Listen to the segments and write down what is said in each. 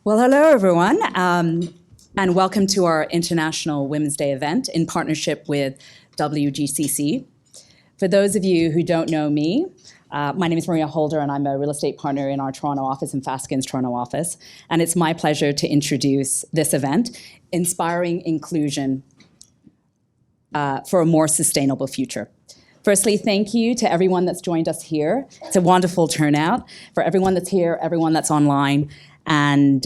Well, hello, everyone, and welcome to our International Women's Day event in partnership with WGCC. For those of you who don't know me, my name is Maria Holder, and I'm a real estate partner in our Toronto office and Fasken's Toronto office. And it's my pleasure to introduce this event, Inspiring Inclusion for a More Sustainable Future. Firstly, thank you to everyone that's joined us here. It's a wonderful turnout. For everyone that's here, everyone that's online, and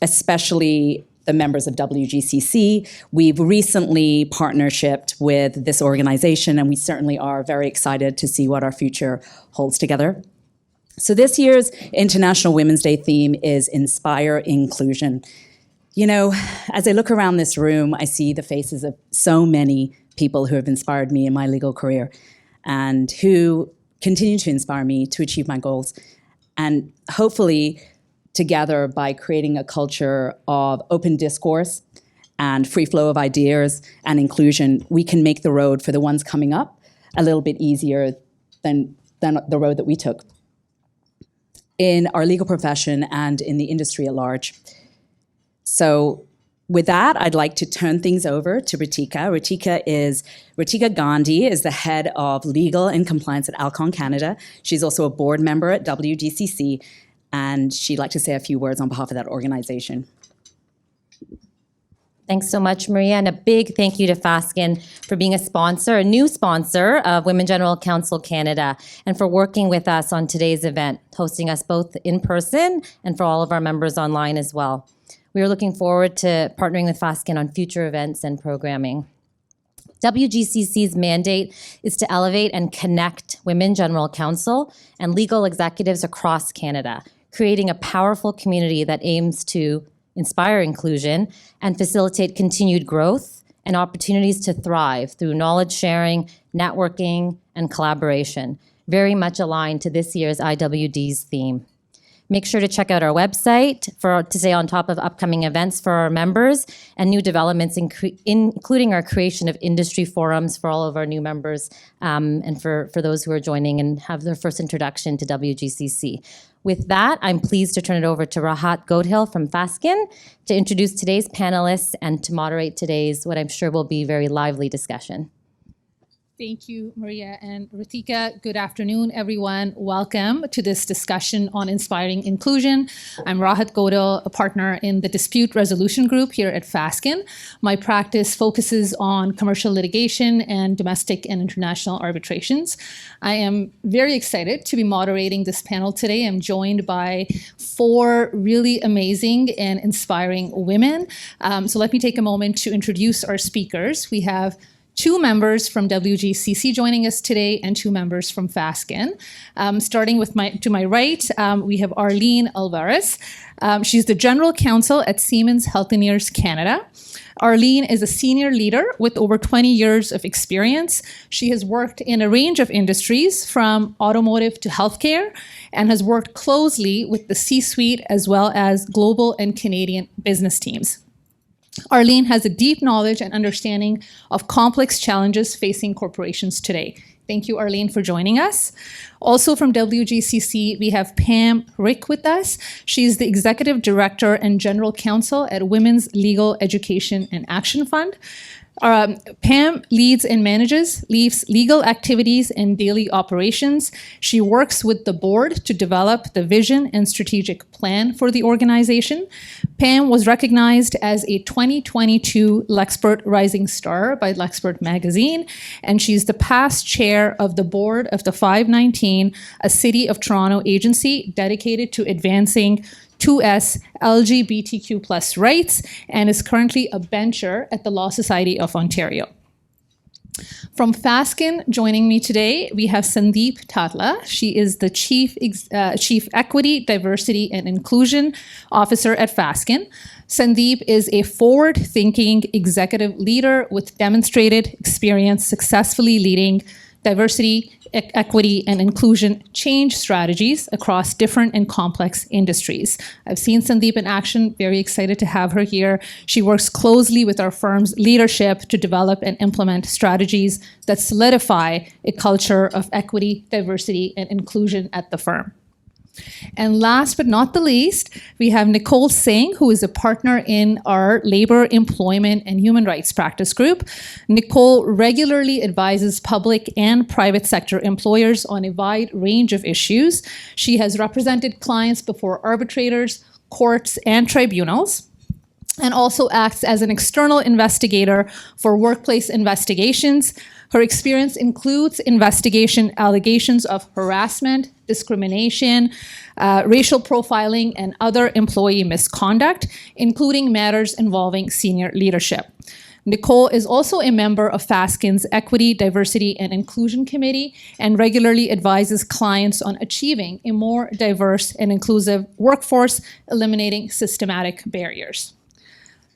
especially the members of WGCC. We've recently partnershiped with this organization, and we certainly are very excited to see what our future holds together. So this year's International Women's Day theme is Inspire Inclusion. You know, as I look around this room, I see the faces of so many people who have inspired me in my legal career and who continue to inspire me to achieve my goals. And hopefully, together by creating a culture of open discourse and free flow of ideas and inclusion, we can make the road for the ones coming up a little bit easier than the road that we took in our legal profession and in the industry at large. So with that, I'd like to turn things over to Ratika. Ratika Gandhi is the head of legal and compliance at Alcon Canada. She's also a board member at WGCC, and she'd like to say a few words on behalf of that organization. Thanks so much, Maria, and a big thank you to Fasken for being a sponsor, a new sponsor of Women General Counsel Canada, and for working with us on today's event, hosting us both in person and for all of our members online as well. We are looking forward to partnering with Fasken on future events and programming. WGCC's mandate is to elevate and connect women general counsel and legal executives across Canada, creating a powerful community that aims to inspire inclusion and facilitate continued growth and opportunities to thrive through knowledge sharing, networking, and collaboration, very much aligned to this year's IWD's theme. Make sure to check out our website to stay on top of upcoming events for our members and new developments, including our creation of industry forums for all of our new members and for those who are joining and have their first introduction to WGCC. With that, I'm pleased to turn it over to Rahat Godil from Fasken to introduce today's panelists and to moderate today's, what I'm sure will be very lively discussion. Thank you, Maria and Ratika. Good afternoon, everyone. Welcome to this discussion on inspiring inclusion. I'm Rahat Godil, a partner in the Dispute Resolution Group here at Fasken. My practice focuses on commercial litigation and domestic and international arbitrations. I am very excited to be moderating this panel today. I'm joined by 4 really amazing and inspiring women. So let me take a moment to introduce our speakers. We have 2 members from WGCC joining us today and 2 members from Fasken. Starting with to my right, we have Arlene Alvares. She's the General Counsel at Siemens Healthineers Canada. Arlene is a senior leader with over 20 years of experience. She has worked in a range of industries from automotive to healthcare and has worked closely with the C-suite as well as global and Canadian business teams. Arlene has a deep knowledge and understanding of complex challenges facing corporations today. Thank you, Arlene, for joining us. Also from WGCC, we have Pam Hrick with us. She's the Executive Director and General Counsel at Women's Legal Education and Action Fund. Pam leads and manages legal activities and daily operations. She works with the board to develop the vision and strategic plan for the organization. Pam was recognized as a 2022 Lexpert Rising Star by Lexpert magazine, and she's the past chair of the board of the 519, a City of Toronto agency dedicated to advancing 2S LGBTQ plus rights, and is currently a bencher at the Law Society of Ontario. From Fasken, joining me today, we have Sandeep Tatla. She is the Chief Equity, Diversity, and Inclusion Officer at Fasken. Sandeep is a forward-thinking executive leader with demonstrated experience successfully leading diversity, equity, and inclusion change strategies across different and complex industries. I've seen Sandeep in action, very excited to have her here. She works closely with our firm's leadership to develop and implement strategies that solidify a culture of equity, diversity, and inclusion at the firm. And last but not the least, we have Nicole Singh, who is a partner in our Labor, Employment, and Human Rights Practice Group. Nicole regularly advises public and private sector employers on a wide range of issues. She has represented clients before arbitrators, courts, and tribunals, and also acts as an external investigator for workplace investigations. Her experience includes investigation allegations of harassment, discrimination, racial profiling, and other employee misconduct, including matters involving senior leadership. Nicole is also a member of Fasken's Equity, Diversity, and Inclusion Committee and regularly advises clients on achieving a more diverse and inclusive workforce, eliminating systematic barriers.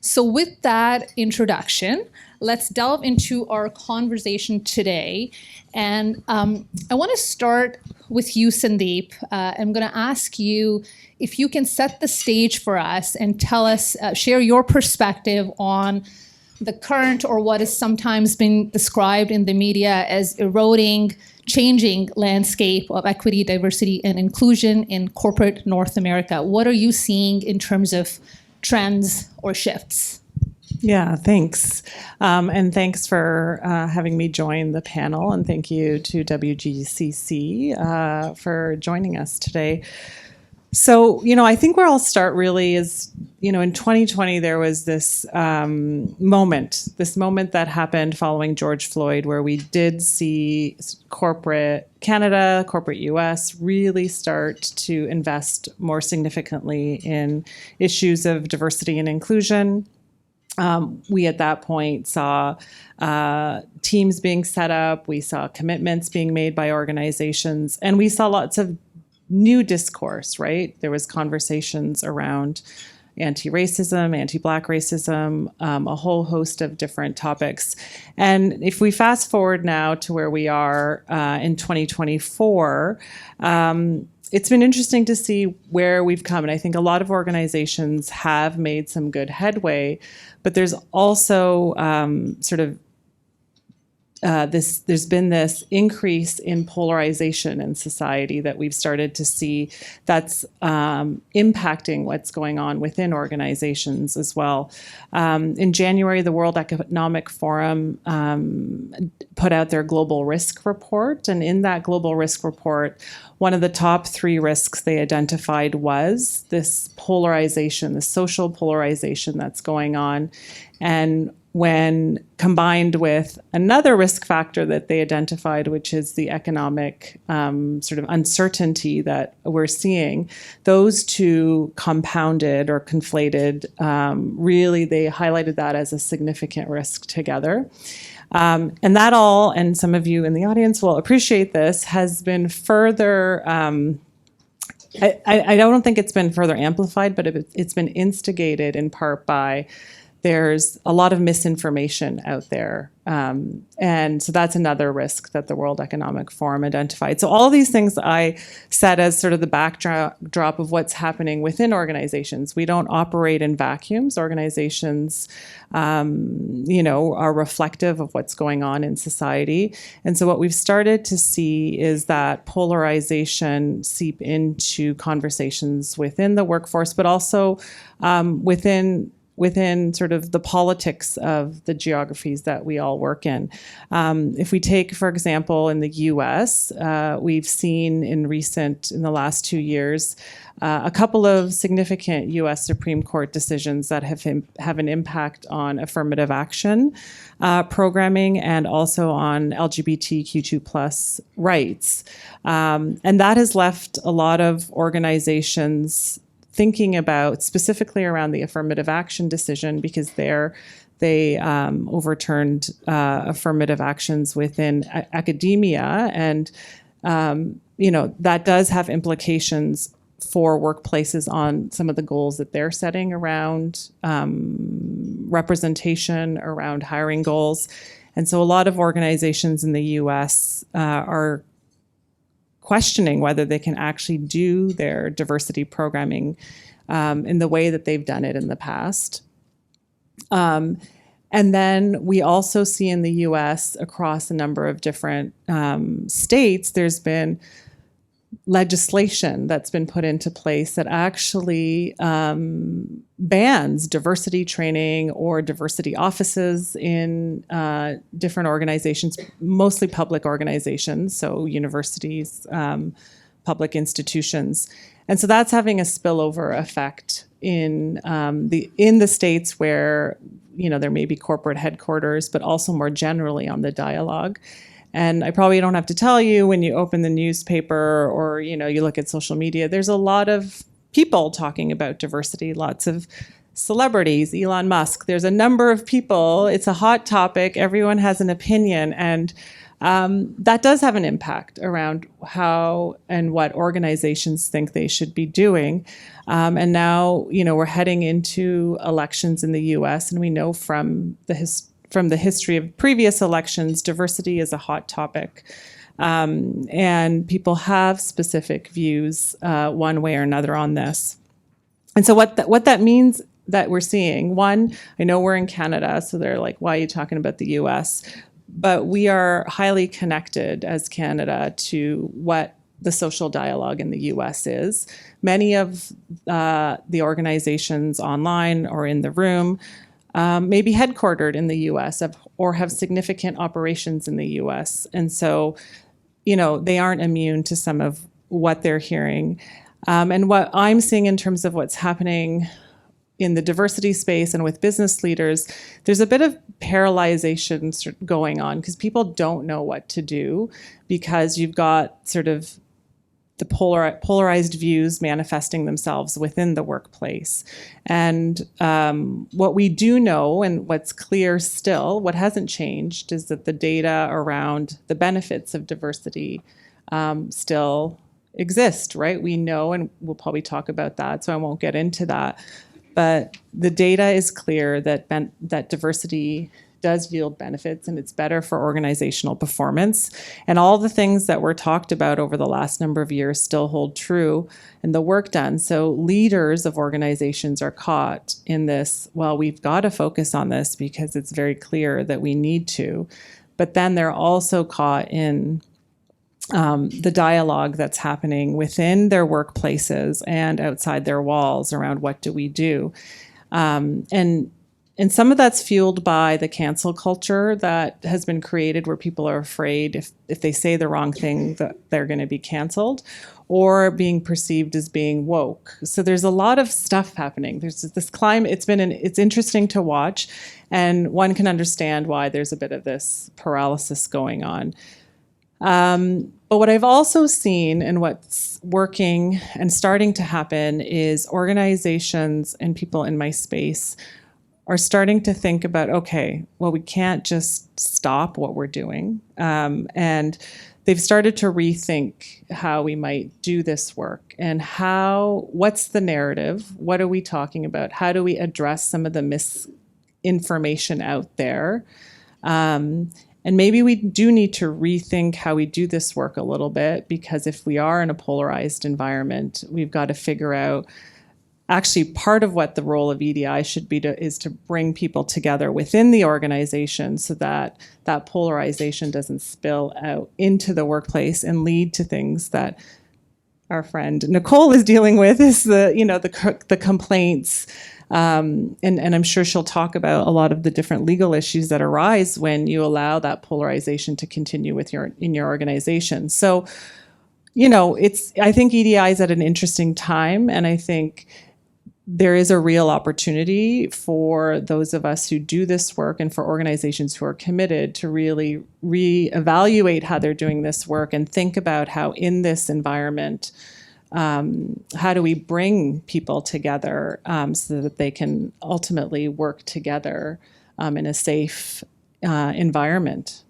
So with that introduction, let's delve into our conversation today. And I want to start with you, Sandeep. I'm going to ask you if you can set the stage for us and tell us, share your perspective on the current, or what has sometimes been described in the media as eroding, changing landscape of equity, diversity, and inclusion in corporate North America. What are you seeing in terms of trends or shifts? Yeah, thanks. And thanks for having me join the panel. And thank you to WGCC for joining us today. So, I think where I'll start really is, in 2020, there was this moment that happened following George Floyd, where we did see corporate Canada, corporate US really start to invest more significantly in issues of diversity and inclusion. We at that point saw teams being set up, we saw commitments being made by organizations, and we saw lots of new discourse, right? There was conversations around anti-racism, anti-Black racism, a whole host of different topics. And if we fast forward now to where we are in 2024, it's been interesting to see where we've come. And I think a lot of organizations have made some good headway, but there's also there's been this increase in polarization in society that we've started to see that's impacting what's going on within organizations as well. In January, the World Economic Forum put out their global risk report. And in that global risk report, one of the top 3 risks they identified was this polarization, the social polarization that's going on. And when combined with another risk factor that they identified, which is the economic uncertainty that we're seeing, those two compounded or conflated, really they highlighted that as a significant risk together. And that all, and some of you in the audience will appreciate this, has been further, I don't think it's been further amplified, but it's been instigated in part by there's a lot of misinformation out there. And so that's another risk that the World Economic Forum identified. So all of these things I set as sort of the backdrop of what's happening within organizations. We don't operate in vacuums. Organizations, are reflective of what's going on in society. And so what we've started to see is that polarization seep into conversations within the workforce, but also within sort of the politics of the geographies that we all work in. If we take, for example, in the US, we've seen in the last 2 years, a couple of significant US Supreme Court decisions that have an impact on affirmative action programming and also on LGBTQ2+ rights. And that has left a lot of organizations thinking about specifically around the affirmative action decision, because they overturned affirmative actions within academia, and that does have implications for workplaces on some of the goals that they're setting around representation, around hiring goals. And so a lot of organizations in the US are questioning whether they can actually do their diversity programming in the way that they've done it in the past. And then we also see in the US, across a number of different states, there's been legislation that's been put into place that actually bans diversity training or diversity offices in different organizations, mostly public organizations, so universities, public institutions. And so that's having a spillover effect in the states where, there may be corporate headquarters, but also more generally on the dialogue. And I probably don't have to tell you, when you open the newspaper or, you look at social media, there's a lot of people talking about diversity, lots of celebrities, Elon Musk. There's a number of people. It's a hot topic. Everyone has an opinion. And that does have an impact around how and what organizations think they should be doing. And now, we're heading into elections in the U.S., and we know from the history of previous elections, diversity is a hot topic. And people have specific views one way or another on this. And so what that means that we're seeing, one, I know we're in Canada, so they're like, why are you talking about the US? But we are highly connected as Canada to what the social dialogue in the US is. Many of the organizations online or in the room may be headquartered in the US or have significant operations in the US. And so, they aren't immune to some of what they're hearing. And what I'm seeing in terms of what's happening in the diversity space and with business leaders, there's a bit of paralyzation going on because people don't know what to do, because you've got sort of the polarized views manifesting themselves within the workplace. And what we do know, and what's clear still, what hasn't changed, is that the data around the benefits of diversity still exist, right? We know, and we'll probably talk about that, so I won't get into that. But the data is clear that that diversity does yield benefits, and it's better for organizational performance. And all the things that were talked about over the last number of years still hold true in the work done. So leaders of organizations are caught in this, well, we've got to focus on this because it's very clear that we need to. But then they're also caught in the dialogue that's happening within their workplaces and outside their walls around what do we do. And some of that's fueled by the cancel culture that has been created, where people are afraid if they say the wrong thing that they're going to be canceled, or being perceived as being woke. So there's a lot of stuff happening. There's this climate. It's interesting to watch, and one can understand why there's a bit of this paralysis going on. But what I've also seen, and what's working and starting to happen, is organizations and people in my space are starting to think about, okay, well, we can't just stop what we're doing. And they've started to rethink how we might do this work, and what's the narrative? What are we talking about? How do we address some of the misinformation out there? And maybe we do need to rethink how we do this work a little bit, because if we are in a polarized environment, we've got to figure out, actually, part of what the role of EDI should be is to bring people together within the organization so that that polarization doesn't spill out into the workplace and lead to things that our friend Nicole is dealing with, is the complaints. And I'm sure she'll talk about a lot of the different legal issues that arise when you allow that polarization to continue in your organization. So, I think EDI is at an interesting time, and I think there is a real opportunity for those of us who do this work, and for organizations who are committed, to really reevaluate how they're doing this work and think about how, in this environment, how do we bring people together so that they can ultimately work together in a safe environment.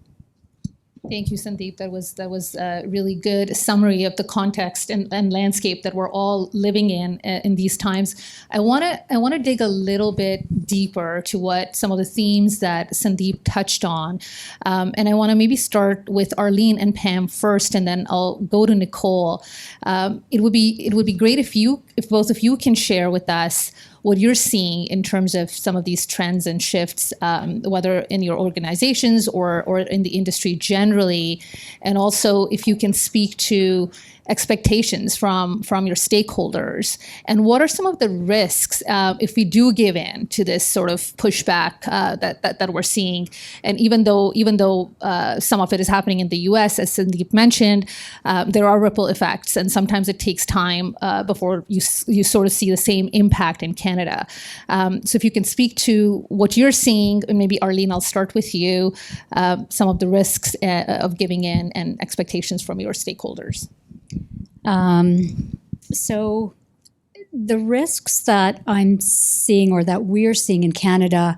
Thank you, Sandeep. That was a really good summary of the context and landscape that we're all living in these times. I want to dig a little bit deeper to what some of the themes that Sandeep touched on, and I want to maybe start with Arlene and Pam first, and then I'll go to Nicole. It would be great if both of you can share with us what you're seeing in terms of some of these trends and shifts, whether in your organizations or in the industry generally, and also if you can speak to expectations from your stakeholders, and what are some of the risks if we do give in to this sort of pushback that we're seeing. And even though some of it is happening in the U.S., as Sandeep mentioned, there are ripple effects, and sometimes it takes time before you sort of see the same impact in Canada. So if you can speak to what you're seeing, and maybe Arlene, I'll start with you, some of the risks of giving in and expectations from your stakeholders. So the risks that I'm seeing or that we're seeing in Canada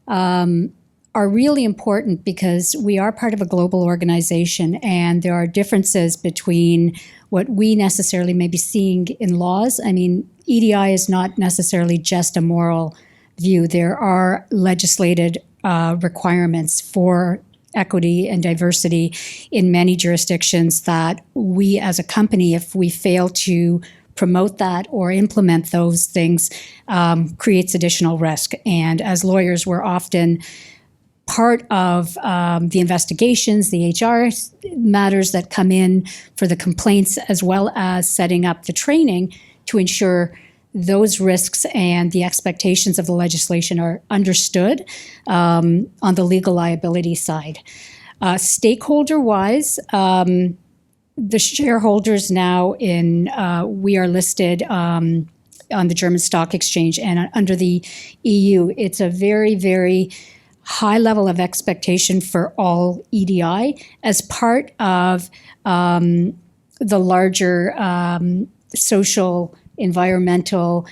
are really important because we are part of a global organization, and there are differences between what we necessarily may be seeing in laws. I mean, EDI is not necessarily just a moral view. There are legislated requirements for equity and diversity in many jurisdictions that we as a company, if we fail to promote that or implement those things, creates additional risk. And as lawyers, we're often part of the investigations, the HR matters that come in for the complaints, as well as setting up the training to ensure those risks and the expectations of the legislation are understood on the legal liability side. Stakeholder-wise, the shareholders now we are listed on the German Stock Exchange, and under the EU, it's a very, very high level of expectation for all EDI as part of the larger social, environmental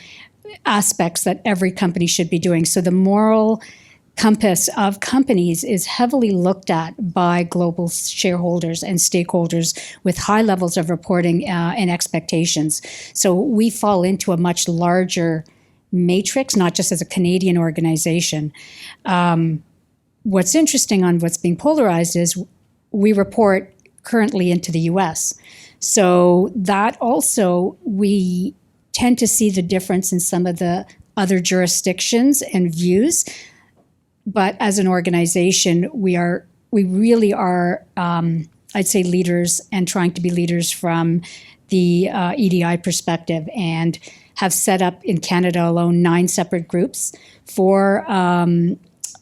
aspects that every company should be doing. So the moral compass of companies is heavily looked at by global shareholders and stakeholders with high levels of reporting and expectations. So we fall into a much larger matrix, not just as a Canadian organization. What's interesting on what's being polarized is we report currently into the US. So that also, we tend to see the difference in some of the other jurisdictions and views. But as an organization, we really are, I'd say, leaders and trying to be leaders from the EDI perspective, and have set up in Canada alone 9 separate groups for,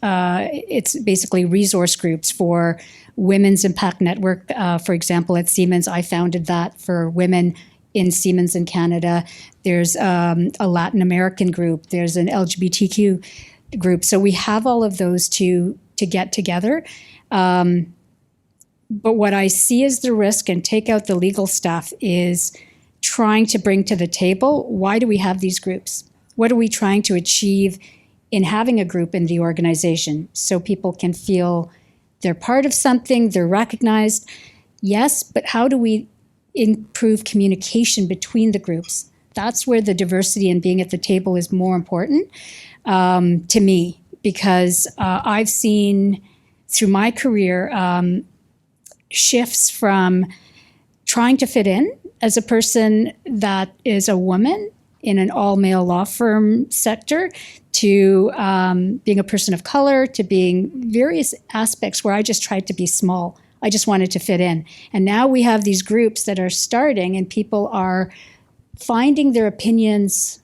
it's basically resource groups for Women's Impact Network. For example, at Siemens, I founded that for women in Siemens in Canada. There's a Latin American group. There's an LGBTQ group. So we have all of those to get together. But what I see as the risk, and take out the legal stuff, is trying to bring to the table, why do we have these groups? What are we trying to achieve in having a group in the organization, so people can feel they're part of something, they're recognized? Yes, but how do we improve communication between the groups? That's where the diversity and being at the table is more important to me, because I've seen through my career shifts from trying to fit in as a person that is a woman in an all-male law firm sector, to being a person of color, to being various aspects where I just tried to be small. I just wanted to fit in. And now we have these groups that are starting, and people are finding their opinions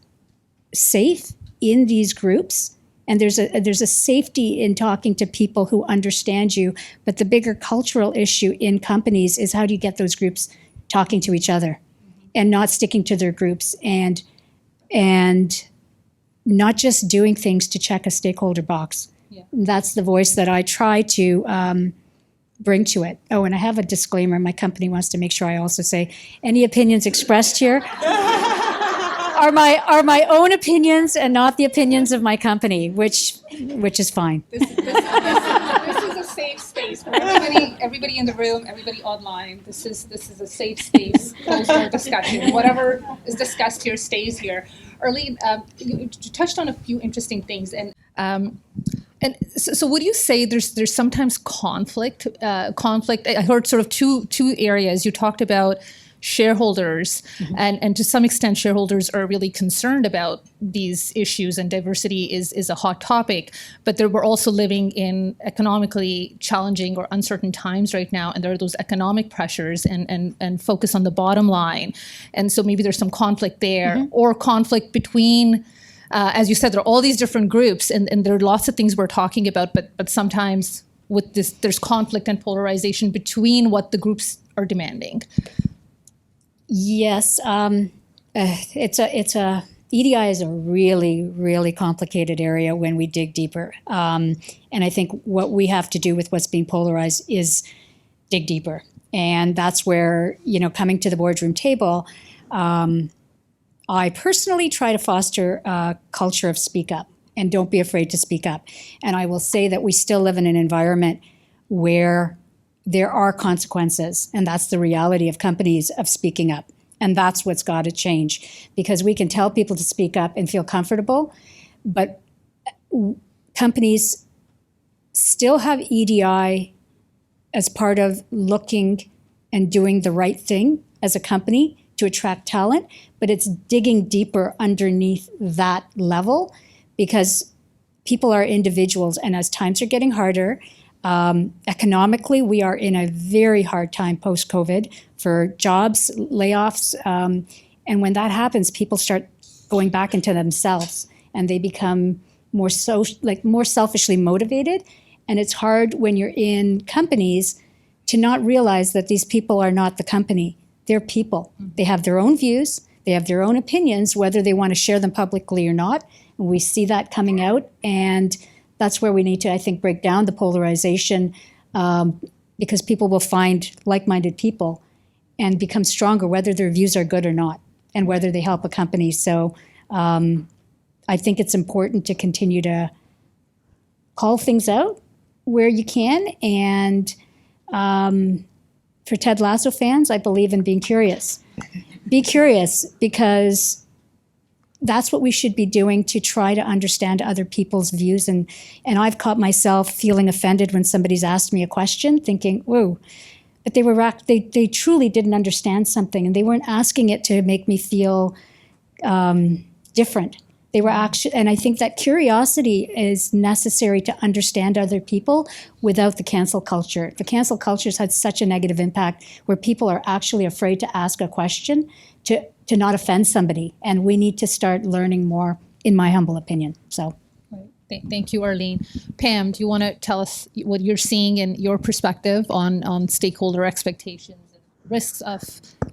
safe in these groups. And there's a safety in talking to people who understand you. But the bigger cultural issue in companies is, how do you get those groups talking to each other and not sticking to their groups, and not just doing things to check a stakeholder box. Yeah. That's the voice that I try to bring to it. Oh, and I have a disclaimer. My company wants to make sure I also say any opinions expressed here are my own opinions and not the opinions of my company, which is fine. This is a safe space for everybody in the room, everybody online. This is a safe space, closed door discussion. Whatever is discussed here stays here. Arlene, you touched on a few interesting things, and so would you say there's sometimes conflict? I heard sort of two areas. You talked about shareholders, and to some extent, shareholders are really concerned about these issues, and diversity is a hot topic. But we're also living in economically challenging or uncertain times right now, and there are those economic pressures and focus on the bottom line. And so maybe there's some conflict there, or conflict between. As you said, there are all these different groups, and there are lots of things we're talking about, but sometimes with this, there's conflict and polarization between what the groups are demanding. Yes, EDI is a really, really complicated area when we dig deeper. And I think what we have to do with what's being polarized is dig deeper. And that's where, coming to the boardroom table, I personally try to foster a culture of speak up, and don't be afraid to speak up. And I will say that we still live in an environment where there are consequences, and that's the reality of companies of speaking up. And that's what's got to change, because we can tell people to speak up and feel comfortable, but companies still have EDI as part of looking and doing the right thing as a company to attract talent, but it's digging deeper underneath that level, because people are individuals, and as times are getting harder, economically, we are in a very hard time post-COVID for jobs, layoffs, and when that happens, people start going back into themselves, and they become more selfishly motivated, and it's hard when you're in companies to not realize that these people are not the company. They're people. They have their own views. They have their own opinions, whether they want to share them publicly or not. And we see that coming out. And that's where we need to, I think, break down the polarization, because people will find like-minded people and become stronger, whether their views are good or not, and whether they help a company. So I think it's important to continue to call things out where you can. And for Ted Lasso fans, I believe in being curious. Be curious, because that's what we should be doing to try to understand other people's views. And I've caught myself feeling offended when somebody's asked me a question, thinking, whoa, but they truly didn't understand something, and they weren't asking it to make me feel different. They were actually, and I think that curiosity is necessary to understand other people without the cancel culture. The cancel culture has had such a negative impact where people are actually afraid to ask a question to not offend somebody. And we need to start learning more, in my humble opinion. So. Thank you, Arlene. Pam, do you want to tell us what you're seeing in your perspective on stakeholder expectations and risks of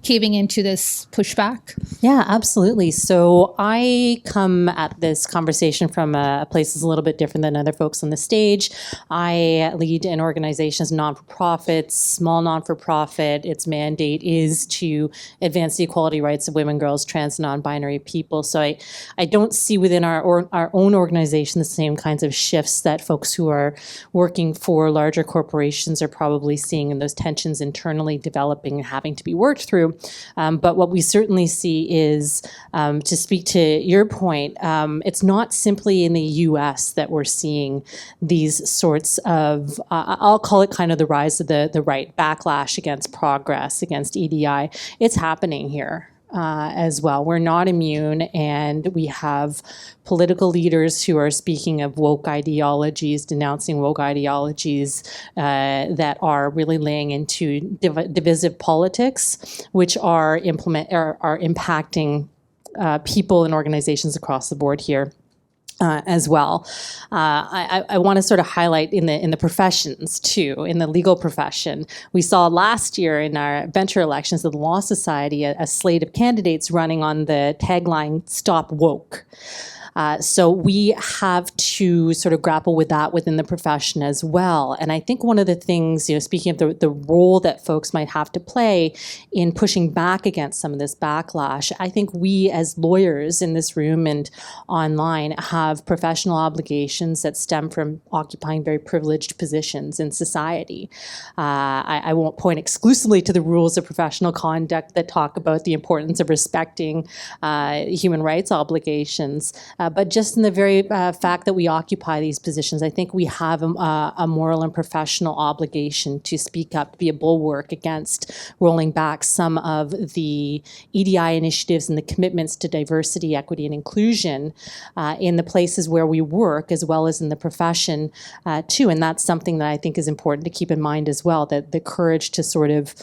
caving into this pushback? Yeah, absolutely. So I come at this conversation from a place that's a little bit different than other folks on the stage. I lead an organization as non-for-profit, small non-for-profit. Its mandate is to advance the equality rights of women, girls, trans, non-binary people. So I don't see within our own organization the same kinds of shifts that folks who are working for larger corporations are probably seeing, and those tensions internally developing and having to be worked through. But what we certainly see is, to speak to your point, it's not simply in the U.S. that we're seeing these sorts of, I'll call it kind of the rise of the right, backlash against progress, against EDI. It's happening here. As well. We're not immune, and we have political leaders who are speaking of woke ideologies, denouncing woke ideologies that are really laying into divisive politics, which are impacting people and organizations across the board here. As well. I want to sort of highlight in the professions too, in the legal profession. We saw last year in our venture elections of the Law Society a slate of candidates running on the tagline, "Stop Woke." So we have to sort of grapple with that within the profession as well. And I think one of the things, speaking of the role that folks might have to play in pushing back against some of this backlash, I think we as lawyers in this room and online have professional obligations that stem from occupying very privileged positions in society. I won't point exclusively to the rules of professional conduct that talk about the importance of respecting human rights obligations, But just in the very fact that we occupy these positions, I think we have a moral and professional obligation to speak up, to be a bulwark against rolling back some of the EDI initiatives and the commitments to diversity, equity, and inclusion in the places where we work, as well as in the profession too. And that's something that I think is important to keep in mind as well, that the courage to sort of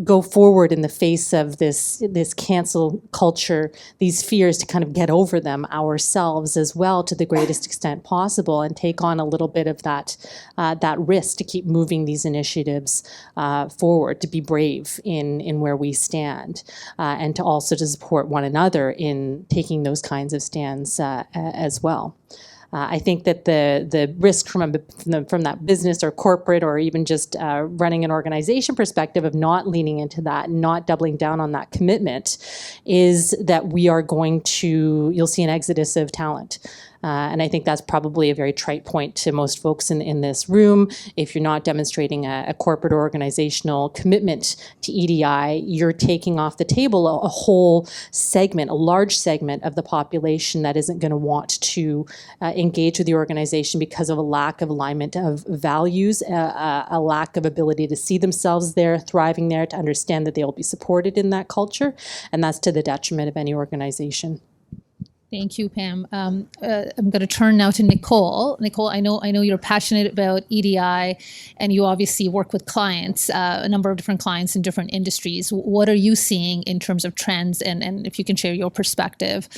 go forward in the face of this cancel culture, these fears, to kind of get over them ourselves as well to the greatest extent possible, and take on a little bit of that risk to keep moving these initiatives forward, to be brave in where we stand, and to also to support one another in taking those kinds of stands as well. I think that the risk from that business or corporate or even just running an organization perspective of not leaning into that, not doubling down on that commitment, is that we are going to, you'll see an exodus of talent. And I think that's probably a very trite point to most folks in this room. If you're not demonstrating a corporate or organizational commitment to EDI, you're taking off the table a whole segment, a large segment of the population that isn't going to want to engage with the organization because of a lack of alignment of values, a lack of ability to see themselves there, thriving there, to understand that they will be supported in that culture. And that's to the detriment of any organization. Thank you, Pam. I'm going to turn now to Nicole. Nicole, I know you're passionate about EDI, and you obviously work with clients, a number of different clients in different industries. What are you seeing in terms of trends, and if you can share your perspective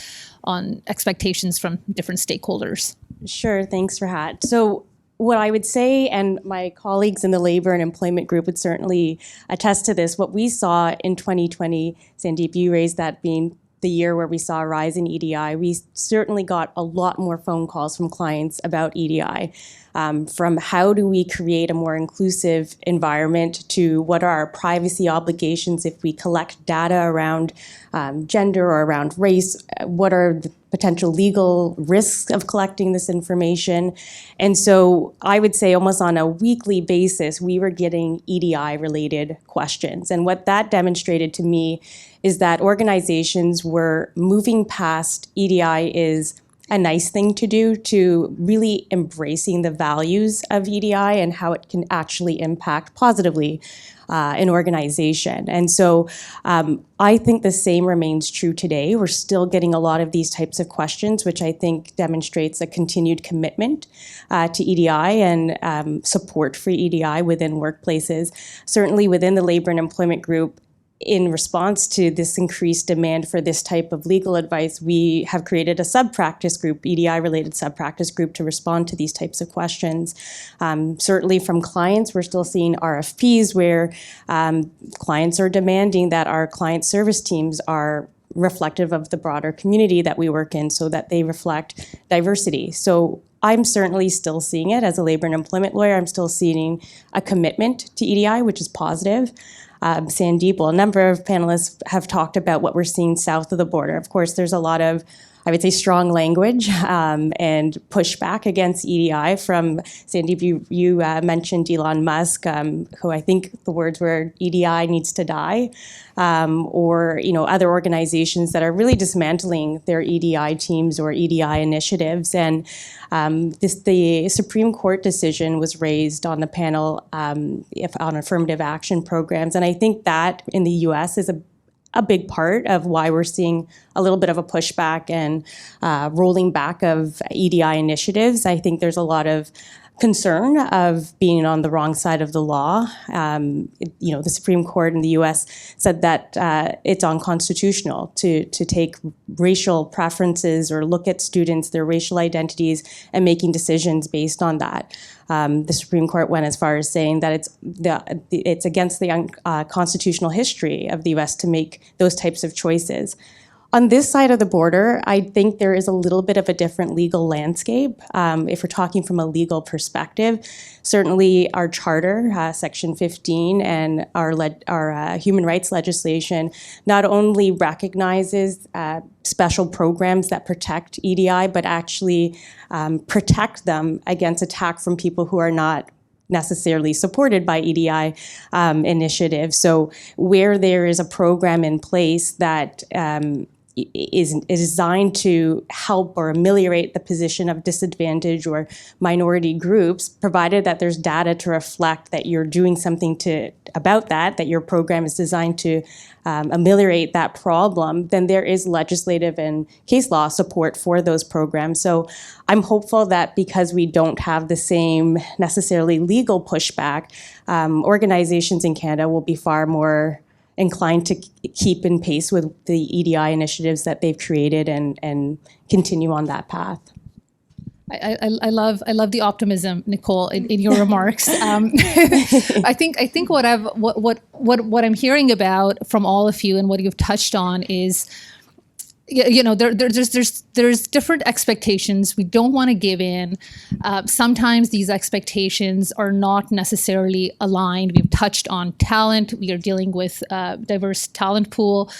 on expectations from different stakeholders? Sure, thanks, Rahat. So what I would say, and my colleagues in the Labor and Employment Group would certainly attest to this, what we saw in 2020, Sandeep, you raised that being the year where we saw a rise in EDI, we certainly got a lot more phone calls from clients about EDI, from how do we create a more inclusive environment to what are our privacy obligations if we collect data around gender or around race, what are the potential legal risks of collecting this information. And so I would say almost on a weekly basis, we were getting EDI-related questions. And what that demonstrated to me is that organizations were moving past EDI is a nice thing to do to really embracing the values of EDI and how it can actually impact positively an organization. And so I think the same remains true today. We're still getting a lot of these types of questions, which I think demonstrates a continued commitment to EDI and support for EDI within workplaces. Certainly within the Labor and Employment Group, in response to this increased demand for this type of legal advice, we have created a sub-practice group, EDI-related sub-practice group, to respond to these types of questions. Certainly from clients, we're still seeing RFPs where clients are demanding that our client service teams are reflective of the broader community that we work in so that they reflect diversity. So I'm certainly still seeing it as a labor and employment lawyer. I'm still seeing a commitment to EDI, which is positive. Sandeep, well, a number of panelists have talked about what we're seeing south of the border. Of course, there's a lot of, I would say, strong language and pushback against EDI from Sandeep. You mentioned Elon Musk, who I think the words were "EDI needs to die," or other organizations that are really dismantling their EDI teams or EDI initiatives. And the Supreme Court decision was raised on the panel on affirmative action programs, and I think that in the U.S. is a big part of why we're seeing a little bit of a pushback and rolling back of EDI initiatives. I think there's a lot of concern of being on the wrong side of the law. The Supreme Court in the U.S. said that it's unconstitutional to take racial preferences or look at students, their racial identities, and making decisions based on that. The Supreme Court went as far as saying that it's against the constitutional history of the U.S. to make those types of choices. On this side of the border, I think there is a little bit of a different legal landscape. If we're talking from a legal perspective, certainly our charter, Section 15, and our human rights legislation not only recognizes special programs that protect EDI, but actually protect them against attack from people who are not necessarily supported by EDI initiatives. So where there is a program in place that is designed to help or ameliorate the position of disadvantaged or minority groups, provided that there's data to reflect that you're doing something about that your program is designed to ameliorate that problem, then there is legislative and case law support for those programs. So I'm hopeful that because we don't have the same necessarily legal pushback, organizations in Canada will be far more inclined to keep in pace with the EDI initiatives that they've created and continue on that path. I love the optimism, Nicole, in your remarks. I think what I'm hearing about from all of you and what you've touched on is, there's different expectations. We don't want to give in. Sometimes these expectations are not necessarily aligned. We've touched on talent. We are dealing with diverse talent pool.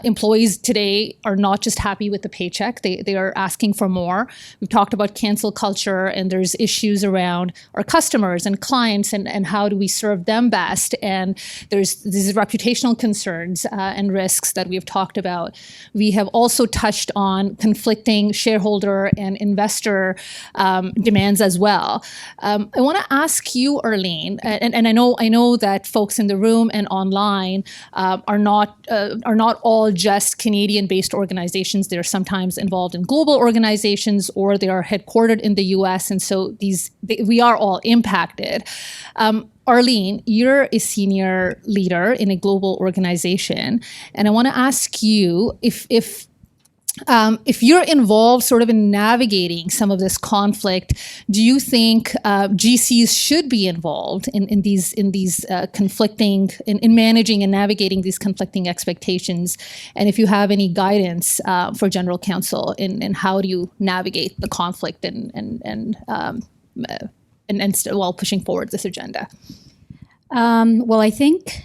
Employees today are not just happy with the paycheck. They are asking for more. We've talked about cancel culture, and there's issues around our customers and clients and how do we serve them best. And there's these reputational concerns and risks that we've talked about. We have also touched on conflicting shareholder and investor demands as well. I want to ask you, Arlene, and I know that folks in the room and online are not all just Canadian-based organizations. They're sometimes involved in global organizations, or they are headquartered in the U.S., and so we are all impacted. Arlene, you're a senior leader in a global organization, and I want to ask you if you're involved sort of in navigating some of this conflict, do you think GCs should be involved in these conflicting, in managing and navigating these conflicting expectations? And if you have any guidance for General Counsel in how do you navigate the conflict and while pushing forward this agenda? Well, I think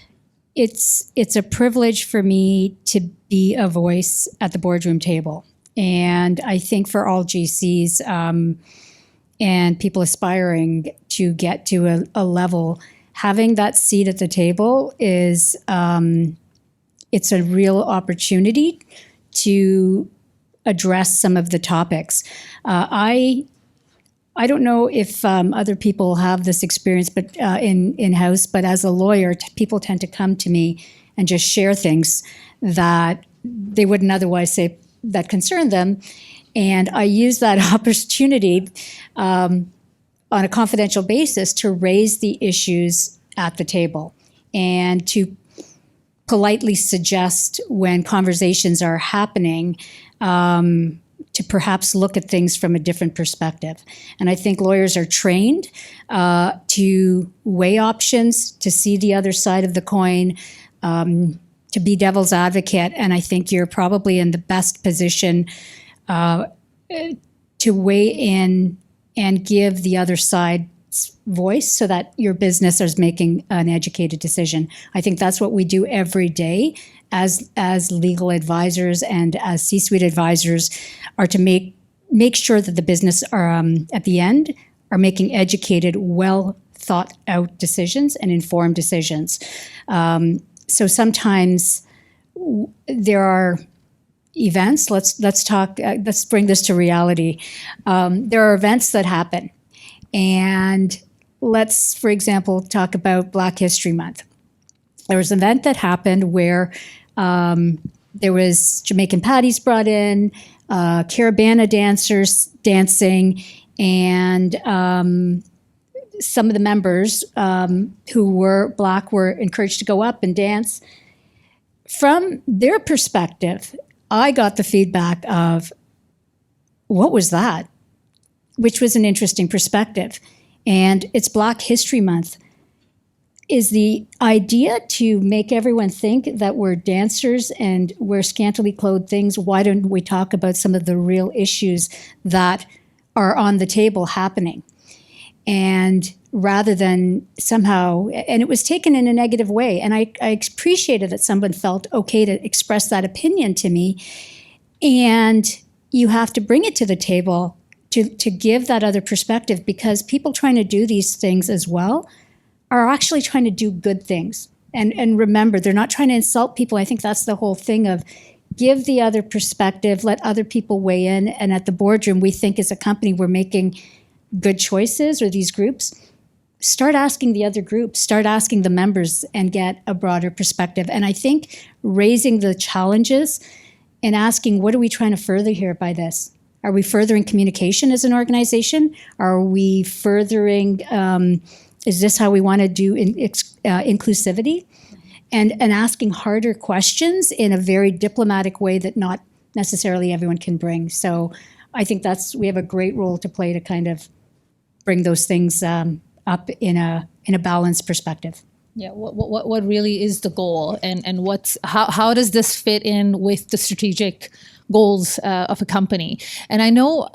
it's a privilege for me to be a voice at the boardroom table. And I think for all GCs and people aspiring to get to a level, having that seat at the table is it's a real opportunity to address some of the topics. I don't know if other people have this experience, but in-house, but as a lawyer, people tend to come to me and just share things that they wouldn't otherwise say that concern them. And I use that opportunity on a confidential basis to raise the issues at the table and to politely suggest when conversations are happening to perhaps look at things from a different perspective. And I think lawyers are trained to weigh options, to see the other side of the coin, to be devil's advocate. And I think you're probably in the best position to weigh in and give the other side voice so that your business is making an educated decision. I think that's what we do every day as legal advisors and as C-suite advisors, are to make sure that the business are at the end are making educated, well thought out decisions and informed decisions. So sometimes there are events. Let's talk. Let's bring this to reality. There are events that happen. And let's, for example, talk about Black History Month. There was an event that happened where there was Jamaican patties brought in, Carabana dancers dancing, and some of the members who were Black were encouraged to go up and dance. From their perspective, I got the feedback of, what was that? Which was an interesting perspective. And it's Black History Month. Is the idea to make everyone think that we're dancers and wear scantily clothed things? Why don't we talk about some of the real issues that are on the table happening? And rather than somehow, and it was taken in a negative way. And I appreciated that someone felt okay to express that opinion to me. And you have to bring it to the table to give that other perspective, because people trying to do these things as well are actually trying to do good things. And remember, they're not trying to insult people. I think that's the whole thing of give the other perspective, let other people weigh in, and at the boardroom, we think as a company we're making good choices, or these groups, start asking the other groups, start asking the members, and get a broader perspective. And I think raising the challenges and asking, what are we trying to further here by this? Are we furthering communication as an organization? Are we furthering, is this how we want to do inclusivity? And asking harder questions in a very diplomatic way that not necessarily everyone can bring. So I think we have a great role to play to kind of bring those things up in a balanced perspective. Yeah, what really is the goal, and how does this fit in with the strategic goals of a company? And I know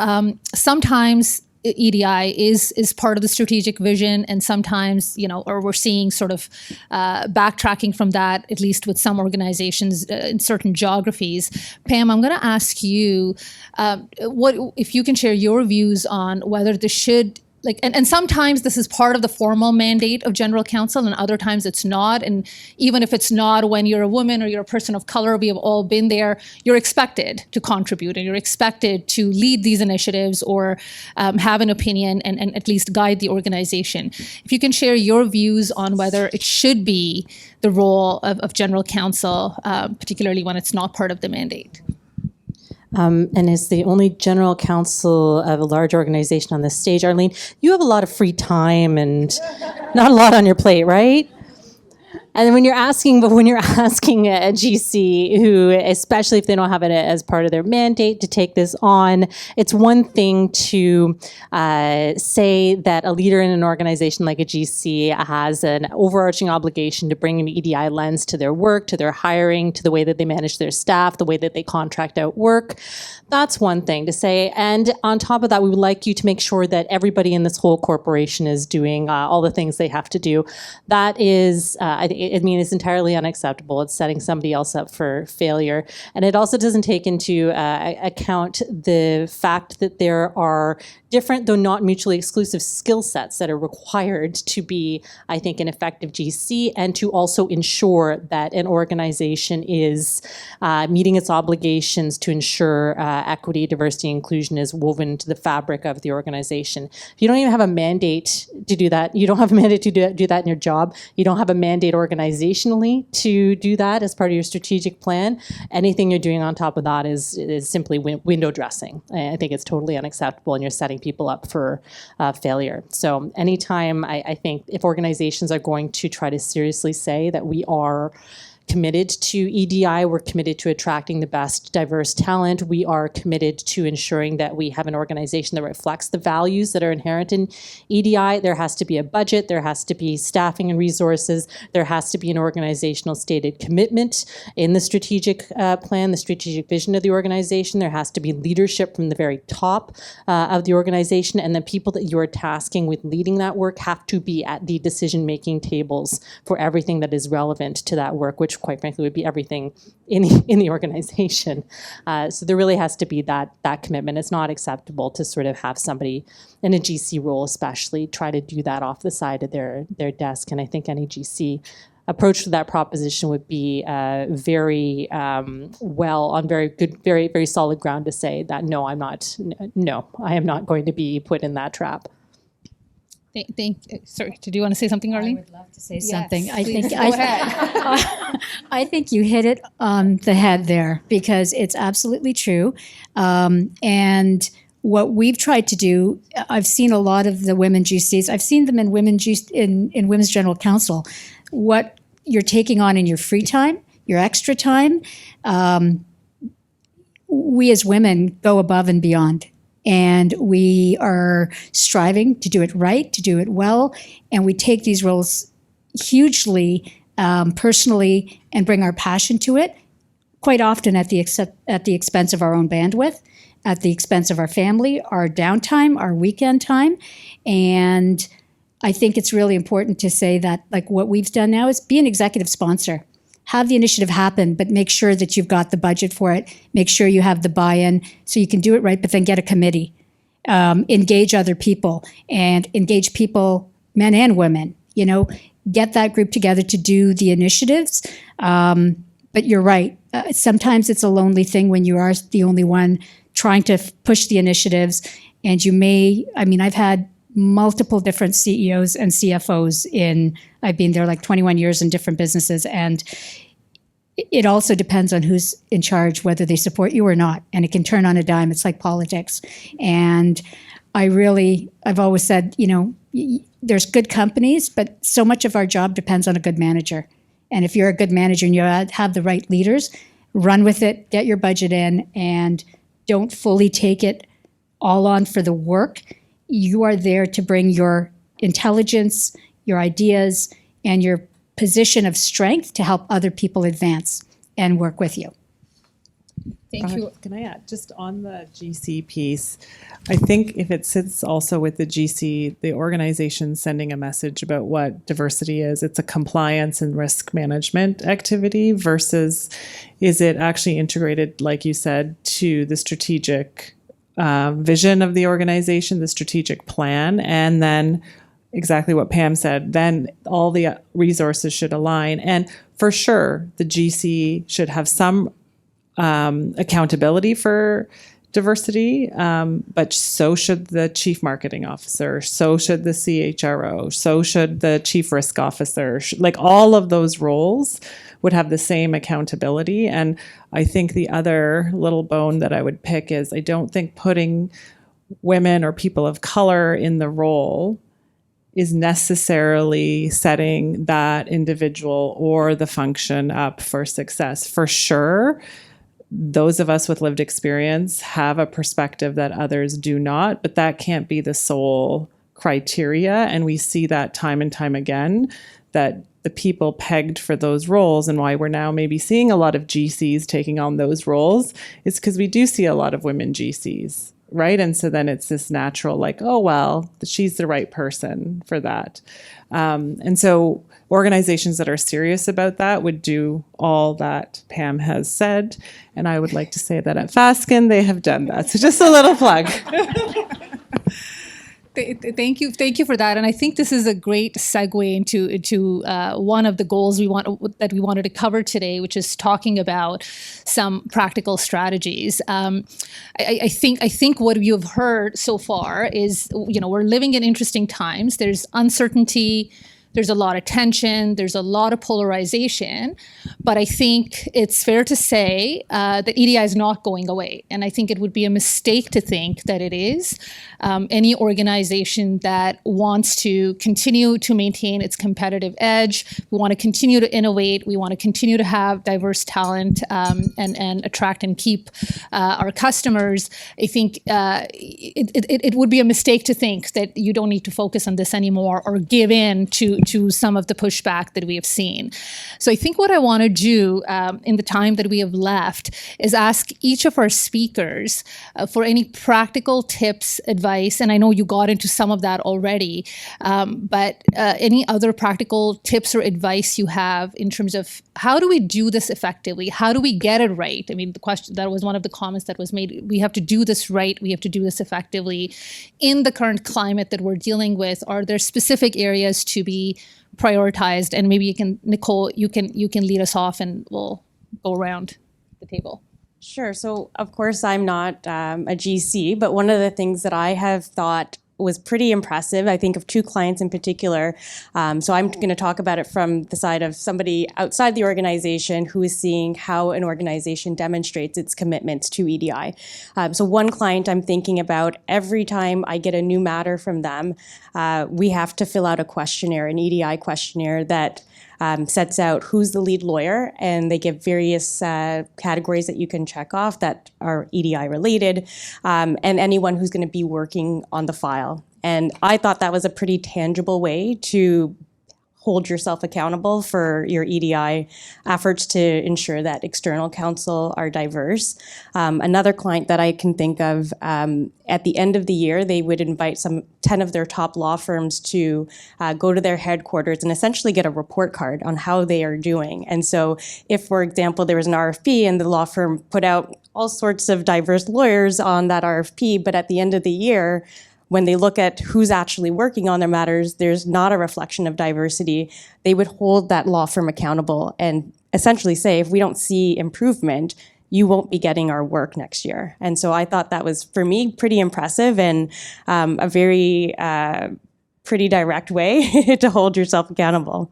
sometimes EDI is part of the strategic vision, and sometimes, or we're seeing sort of backtracking from that, at least with some organizations in certain geographies. Pam, I'm going to ask you, what if you can share your views on whether this should, and sometimes this is part of the formal mandate of general counsel, and other times it's not. And even if it's not, when you're a woman or you're a person of color, we have all been there, you're expected to contribute, and you're expected to lead these initiatives or have an opinion and at least guide the organization. If you can share your views on whether it should be the role of general counsel, particularly when it's not part of the mandate. And as the only general counsel of a large organization on this stage, Arlene, you have a lot of free time and not a lot on your plate, right? And when you're asking a GC who, especially if they don't have it as part of their mandate to take this on, it's one thing to say that a leader in an organization like a GC has an overarching obligation to bring an EDI lens to their work, to their hiring, to the way that they manage their staff, the way that they contract out work. That's one thing to say. And on top of that, we would like you to make sure that everybody in this whole corporation is doing all the things they have to do. That is, it's entirely unacceptable. It's setting somebody else up for failure. And it also doesn't take into account the fact that there are different, though not mutually exclusive, skill sets that are required to be, I think, an effective GC, and to also ensure that an organization is meeting its obligations to ensure equity, diversity, inclusion is woven into the fabric of the organization. If you don't even have a mandate to do that, you don't have a mandate to do that in your job, you don't have a mandate organizationally to do that as part of your strategic plan, anything you're doing on top of that is simply window dressing. I think it's totally unacceptable, and you're setting people up for failure. So anytime, I think if organizations are going to try to seriously say that we are committed to EDI, we're committed to attracting the best diverse talent, we are committed to ensuring that we have an organization that reflects the values that are inherent in EDI, there has to be a budget, there has to be staffing and resources, there has to be an organizational stated commitment in the strategic plan, the strategic vision of the organization, there has to be leadership from the very top of the organization, and the people that you're tasking with leading that work have to be at the decision-making tables for everything that is relevant to that work, which quite frankly would be everything in the organization. So there really has to be that commitment. It's not acceptable to sort of have somebody in a GC role especially try to do that off the side of their desk. And I think any GC approach to that proposition would be very well on very good, very, very solid ground to say that no, I am not going to be put in that trap. Sorry, did you want to say something, Arlene? I would love to say something. Yes, I please, think go ahead. I think you hit it on the head there, because it's absolutely true. And what we've tried to do, I've seen a lot of the women GCs. I've seen them in in Women's General Counsel. What you're taking on in your free time, your extra time, we as women go above and beyond. And we are striving to do it right, to do it well, and we take these roles hugely personally and bring our passion to it, quite often at the expense of our own bandwidth, at the expense of our family, our downtime, our weekend time. And I think it's really important to say that, like, what we've done now is be an executive sponsor. Have the initiative happen, but make sure that you've got the budget for it. Make sure you have the buy-in so you can do it right, but then get a committee. Engage other people, and engage people, men and women, get that group together to do the initiatives. But you're right. Sometimes it's a lonely thing when you are the only one trying to push the initiatives. And I've had multiple different CEOs and CFOs I've been there like 21 years in different businesses. And it also depends on who's in charge, whether they support you or not. And it can turn on a dime. It's like politics. And I've always said, there's good companies, but so much of our job depends on a good manager. And if you're a good manager and you have the right leaders, run with it, get your budget in, and don't fully take it all on for the work. You are there to bring your intelligence, your ideas, and your position of strength to help other people advance and work with you. Thank you. Can I add, just on the GC piece, I think if it sits also with the GC, the organization sending a message about what diversity is, it's a compliance and risk management activity versus is it actually integrated, like you said, to the strategic vision of the organization, the strategic plan, and then exactly what Pam said, then all the resources should align. And for sure, the GC should have some accountability for diversity, but so should the chief marketing officer, so should the CHRO, so should the chief risk officer. Like all of those roles would have the same accountability. And I think the other little bone that I would pick is I don't think putting women or people of color in the role is necessarily setting that individual or the function up for success. For sure, those of us with lived experience have a perspective that others do not, but that can't be the sole criteria. And we see that time and time again, that the people pegged for those roles and why we're now maybe seeing a lot of GCs taking on those roles is because we do see a lot of women GCs, right? And so then it's this natural like, oh, well, she's the right person for that. And so organizations that are serious about that would do all that Pam has said. And I would like to say that at Fasken, they have done that. So just a little plug. Thank you for that, and I think this is a great segue into one of the goals we wanted to cover today, which is talking about some practical strategies. I think what you have heard so far is we're living in interesting times. There's uncertainty. There's a lot of tension. There's a lot of polarization. But I think it's fair to say that EDI is not going away. And I think it would be a mistake to think that it is. Any organization that wants to continue to maintain its competitive edge, we want to continue to innovate, we want to continue to have diverse talent and attract and keep our customers, I think it would be a mistake to think that you don't need to focus on this anymore or give in to some of the pushback that we have seen. So I think what I want to do in the time that we have left is ask each of our speakers for any practical tips, advice, and I know you got into some of that already, but any other practical tips or advice you have in terms of how do we do this effectively? How do we get it right? I mean, the question, that was one of the comments that was made. We have to do this right. We have to do this effectively. In the current climate that we're dealing with, are there specific areas to be prioritized? And maybe Nicole, you can lead us off and we'll go around the table. Sure. So, of course, I'm not a GC, but one of the things that I have thought was pretty impressive, I think of two clients in particular. So I'm going to talk about it from the side of somebody outside the organization who is seeing how an organization demonstrates its commitments to EDI. So one client I'm thinking about, every time I get a new matter from them, we have to fill out a questionnaire, an EDI questionnaire that sets out who's the lead lawyer, and they give various categories that you can check off that are EDI related, and anyone who's going to be working on the file. And I thought that was a pretty tangible way to hold yourself accountable for your EDI efforts to ensure that external counsel are diverse. Another client that I can think of, at the end of the year, they would invite 10 of their top law firms to go to their headquarters and essentially get a report card on how they are doing. And so if, for example, there was an RFP and the law firm put out all sorts of diverse lawyers on that RFP, but at the end of the year, when they look at who's actually working on their matters, there's not a reflection of diversity. They would hold that law firm accountable and essentially say, if we don't see improvement, you won't be getting our work next year. And so I thought that was, for me, pretty impressive and a very pretty direct way to hold yourself accountable.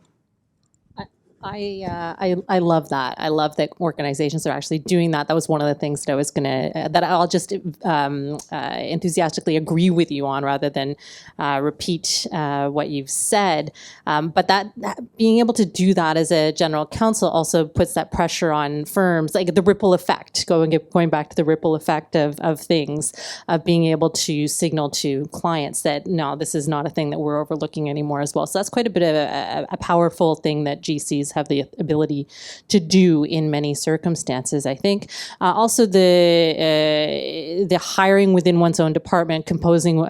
I love that. I love that organizations are actually doing that. That was one of the things that I was that I'll just enthusiastically agree with you on, rather than repeat what you've said. But that being able to do that as a general counsel also puts that pressure on firms, like the ripple effect. Going back to the ripple effect of things, of being able to signal to clients that no, this is not a thing that we're overlooking anymore as well. So that's quite a bit of a powerful thing that GCs have the ability to do in many circumstances, I think. Also, the hiring within one's own department, composing,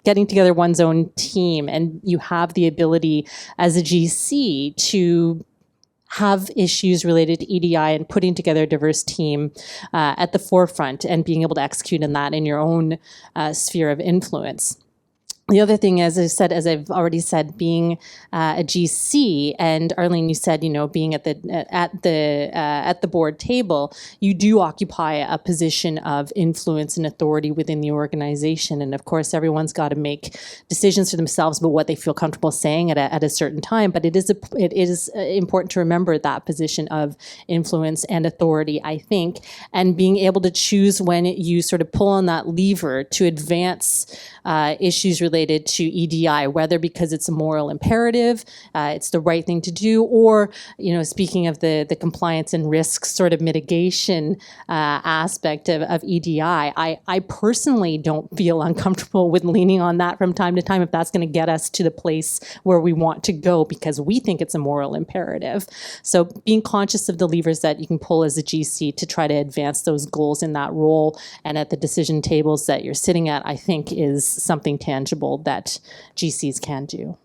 getting together one's own team, and you have the ability as a GC to have issues related to EDI and putting together a diverse team at the forefront and being able to execute in that in your own sphere of influence. The other thing, as I've already said, being a GC, and Arlene, you said, being at the board table, you do occupy a position of influence and authority within the organization. And of course, everyone's got to make decisions for themselves about what they feel comfortable saying at a certain time. But it is important to remember that position of influence and authority, I think, and being able to choose when you sort of pull on that lever to advance issues related to EDI, whether because it's a moral imperative, it's the right thing to do, or, speaking of the compliance and risk sort of mitigation aspect of EDI, I personally don't feel uncomfortable with leaning on that from time to time if that's going to get us to the place where we want to go because we think it's a moral imperative. So being conscious of the levers that you can pull as a GC to try to advance those goals in that role and at the decision tables that you're sitting at, I think is something tangible that GCs can do.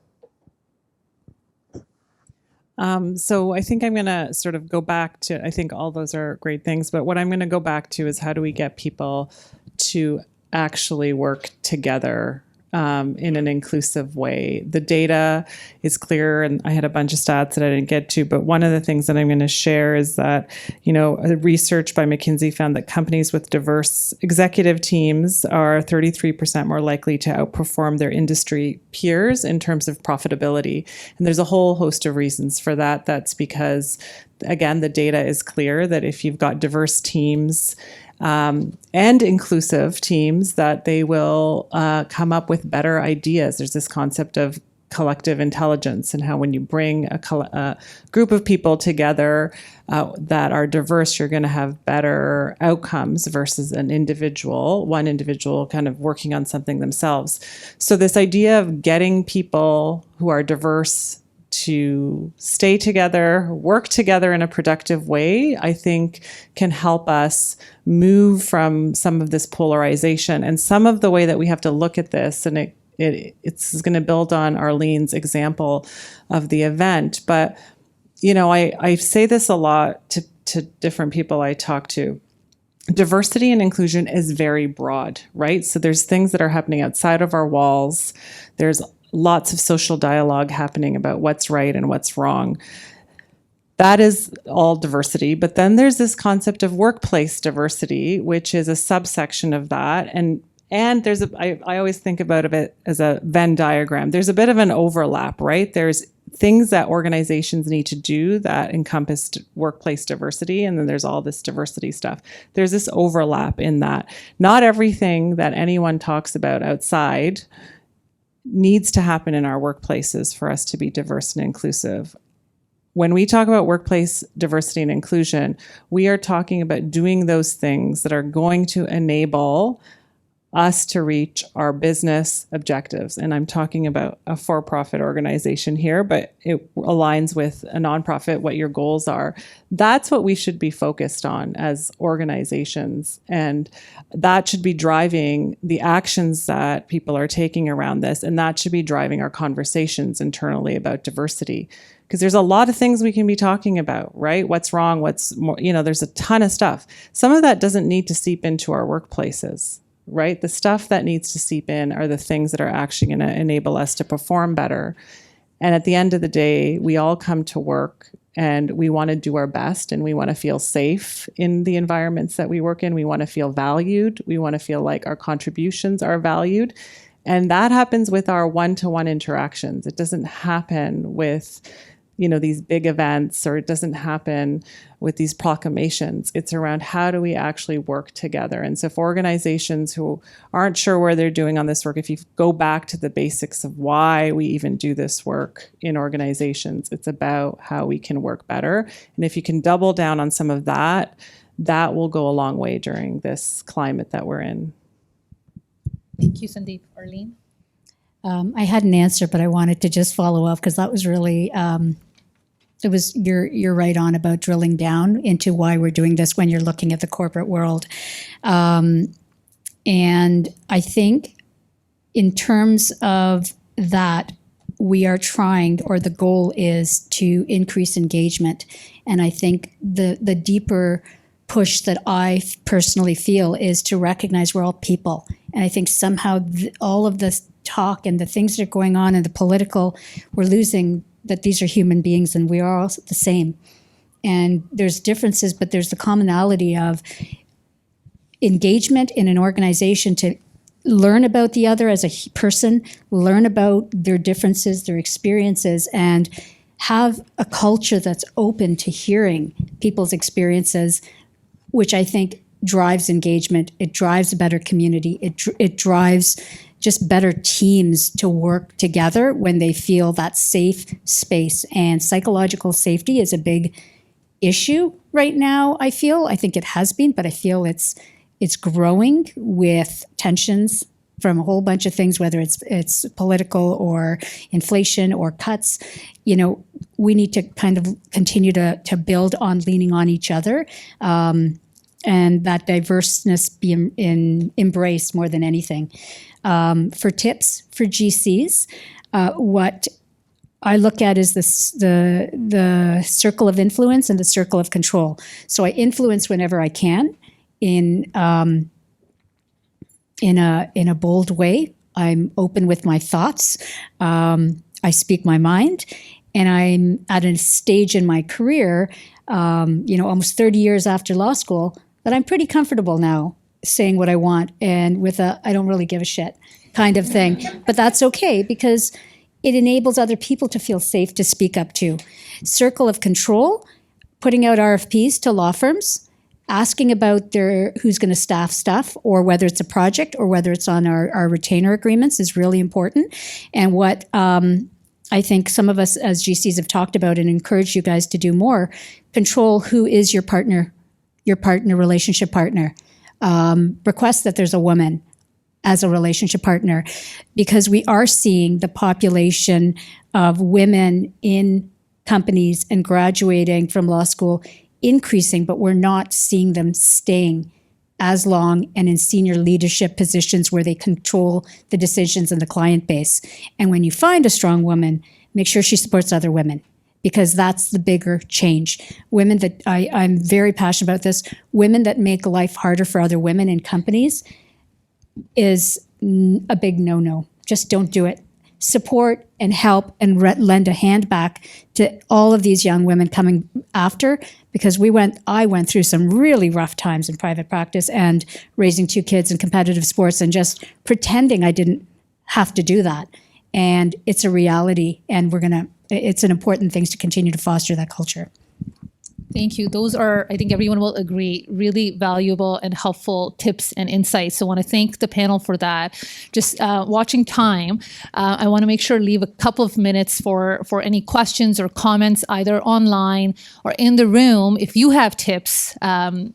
So I think I'm going to sort of go back to, I think all those are great things, but what I'm going to go back to is how do we get people to actually work together in an inclusive way. The data is clear, and I had a bunch of stats that I didn't get to, but one of the things that I'm going to share is that, research by McKinsey found that companies with diverse executive teams are 33% more likely to outperform their industry peers in terms of profitability. And there's a whole host of reasons for that. That's because, again, the data is clear that if you've got diverse teams, and inclusive teams, that they will come up with better ideas. There's this concept of collective intelligence, and how when you bring a group of people together that are diverse, you're going to have better outcomes versus one individual kind of working on something themselves. So this idea of getting people who are diverse to stay together, work together in a productive way, I think can help us move from some of this polarization. And some of the way that we have to look at this, and it's going to build on Arlene's example of the event. But, I say this a lot to different people I talk to. Diversity and inclusion is very broad, right? So there's things that are happening outside of our walls. There's lots of social dialogue happening about what's right and what's wrong. That is all diversity. But then there's this concept of workplace diversity, which is a subsection of that. And there's I always think about it as a Venn diagram. There's a bit of an overlap, right? There's things that organizations need to do that encompass workplace diversity, and then there's all this diversity stuff. There's this overlap in that. Not everything that anyone talks about outside needs to happen in our workplaces for us to be diverse and inclusive. When we talk about workplace diversity and inclusion, we are talking about doing those things that are going to enable us to reach our business objectives. And I'm talking about a for-profit organization here, but it aligns with a nonprofit, what your goals are. That's what we should be focused on as organizations. And that should be driving the actions that people are taking around this. And that should be driving our conversations internally about diversity. Because there's a lot of things we can be talking about, right? What's wrong? What's more, there's a ton of stuff. Some of that doesn't need to seep into our workplaces, right? The stuff that needs to seep in are the things that are actually going to enable us to perform better. And at the end of the day, we all come to work and we want to do our best, and we want to feel safe in the environments that we work in. We want to feel valued. We want to feel like our contributions are valued. And that happens with our one-to-one interactions. It doesn't happen with, these big events, or it doesn't happen with these proclamations. It's around how do we actually work together. And so for organizations who aren't sure where they're doing on this work, if you go back to the basics of why we even do this work in organizations, it's about how we can work better. And if you can double down on some of that, that will go a long way during this climate that we're in. Thank you, Sandeep. Arlene? I had an answer, but I wanted to just follow up because that was really, you're right on about drilling down into why we're doing this when you're looking at the corporate world. And I think in terms of that, we are trying, or the goal is to increase engagement. And I think the deeper push that I personally feel is to recognize we're all people. And I think somehow all of this talk and the things that are going on in the political, we're losing that these are human beings and we are all the same. And there's differences, but there's the commonality of engagement in an organization to learn about the other as a person, learn about their differences, their experiences, and have a culture that's open to hearing people's experiences, which I think drives engagement. It drives a better community. It drives just better teams to work together when they feel that safe space. And psychological safety is a big issue right now, I feel. I think it has been, but I feel it's growing with tensions from a whole bunch of things, whether it's political or inflation or cuts. We need to kind of continue to build on leaning on each other, and that diverseness be embraced more than anything. For tips for GCs, what I look at is the circle of influence and the circle of control. So I influence whenever I can in a bold way. I'm open with my thoughts. I speak my mind, and I'm at a stage in my career, almost 30 years after law school, that I'm pretty comfortable now saying what I want and with a I don't really give a shit kind of thing. But that's okay because it enables other people to feel safe to speak up too. Circle of control, putting out RFPs to law firms, asking about who's going to staff stuff, or whether it's a project or whether it's on our retainer agreements is really important. And what I think some of us as GCs have talked about and encouraged you guys to do more, control who is your partner, relationship partner. Request that there's a woman as a relationship partner, because we are seeing the population of women in companies and graduating from law school increasing, but we're not seeing them staying as long and in senior leadership positions where they control the decisions in the client base. And when you find a strong woman, make sure she supports other women, because that's the bigger change. Women that, I'm very passionate about this, women that make life harder for other women in companies is a big no-no. Just don't do it. Support and help and lend a hand back to all of these young women coming after, because I went through some really rough times in private practice and raising 2 kids in competitive sports and just pretending I didn't have to do that. And it's a reality, and it's an important thing to continue to foster that culture. Thank you. Those are, I think everyone will agree, really valuable and helpful tips and insights. So I want to thank the panel for that. Just watching time, I want to make sure to leave a couple of minutes for any questions or comments, either online or in the room. If you have tips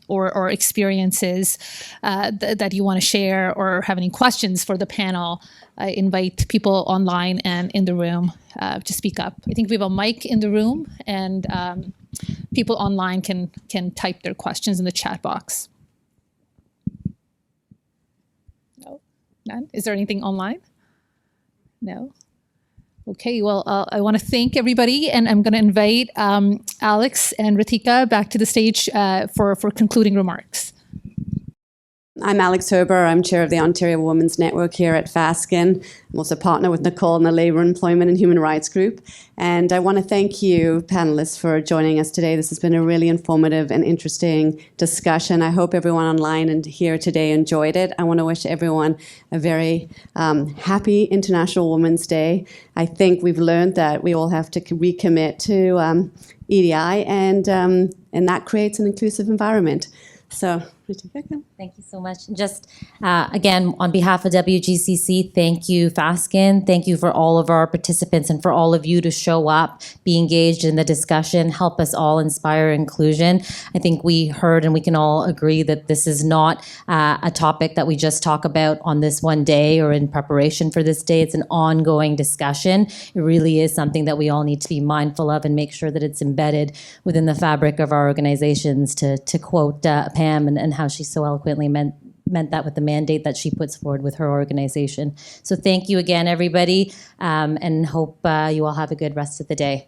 or experiences that you want to share, or have any questions for the panel, I invite people online and in the room to speak up. I think we have a mic in the room, and people online can type their questions in the chat box. No, none. Is there anything online? No. Okay. Well, I want to thank everybody, and I'm going to invite Alix and Ratika back to the stage for concluding remarks. I'm Alix Herber. I'm chair of the Ontario Women's Network here at Fasken. I'm also a partner with Nicole in the Labour, Employment and Human Rights Group. And I want to thank you, panelists, for joining us today. This has been a really informative and interesting discussion. I hope everyone online and here today enjoyed it. I want to wish everyone a very happy International Women's Day. I think we've learned that we all have to recommit to EDI, and that creates an inclusive environment. So, Ratika. Thank you so much. Just again, on behalf of WGCC, thank you, Fasken. Thank you for all of our participants and for all of you to show up, be engaged in the discussion, help us all inspire inclusion. I think we heard and we can all agree that this is not a topic that we just talk about on this one day or in preparation for this day. It's an ongoing discussion. It really is something that we all need to be mindful of and make sure that it's embedded within the fabric of our organizations, to quote Pam and how she so eloquently meant that with the mandate that she puts forward with her organization. So thank you again, everybody, and hope you all have a good rest of the day.